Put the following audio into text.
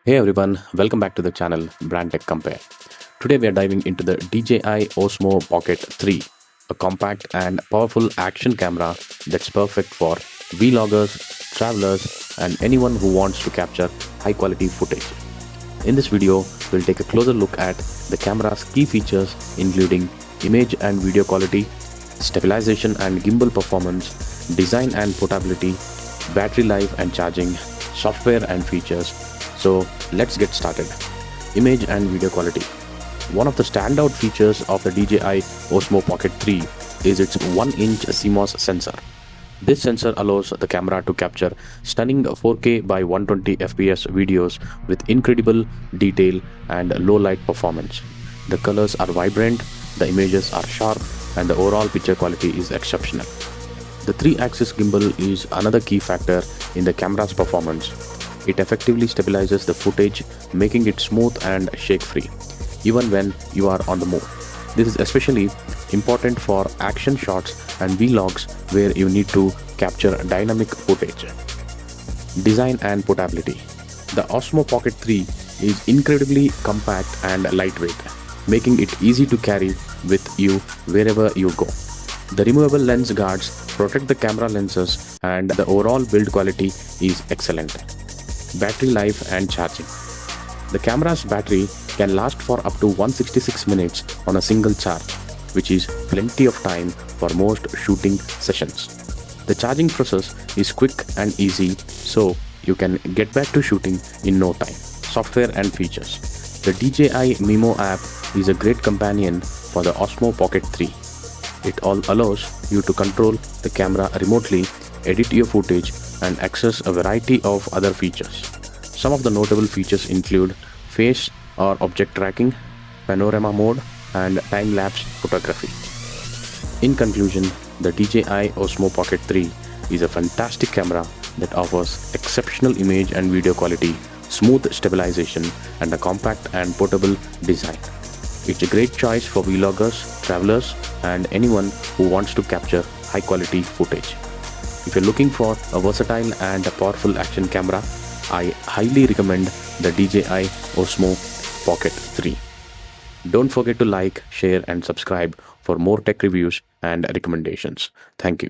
Hey everyone, welcome back to the channel Brand Tech Compare. Today we are diving into the DJI Osmo Pocket 3, a compact and powerful action camera that's perfect for vloggers, travelers, and anyone who wants to capture high quality footage. In this video, we'll take a closer look at the camera's key features including image and video quality, stabilization and gimbal performance, design and portability, battery life and charging, software and features. So let's get started. Image and video quality. One of the standout features of the DJI Osmo Pocket 3 is its 1-inch CMOS sensor. This sensor allows the camera to capture stunning 4K by 120 FPS videos with incredible detail and low light performance. The colors are vibrant, the images are sharp, and the overall picture quality is exceptional. The 3-axis gimbal is another key factor in the camera's performance. It effectively stabilizes the footage, making it smooth and shake-free, even when you are on the move. This is especially important for action shots and vlogs where you need to capture dynamic footage. Design and portability. The Osmo Pocket 3 is incredibly compact and lightweight, making it easy to carry with you wherever you go. The removable lens guards protect the camera lenses, and the overall build quality is excellent. Battery life and charging. The camera's battery can last for up to 166 minutes on a single charge, which is plenty of time for most shooting sessions. The charging process is quick and easy, so you can get back to shooting in no time. Software and features. The DJI Mimo app is a great companion for the Osmo Pocket 3. It all allows you to control the camera remotely, edit your footage, and access a variety of other features. Some of the notable features include face or object tracking, panorama mode, and time-lapse photography. In conclusion, the DJI Osmo Pocket 3 is a fantastic camera that offers exceptional image and video quality, smooth stabilization, and a compact and portable design. It's a great choice for vloggers, travelers, and anyone who wants to capture high-quality footage. If you're looking for a versatile and a powerful action camera, I highly recommend the DJI Osmo Pocket 3. Don't forget to like, share, and subscribe for more tech reviews and recommendations. Thank you.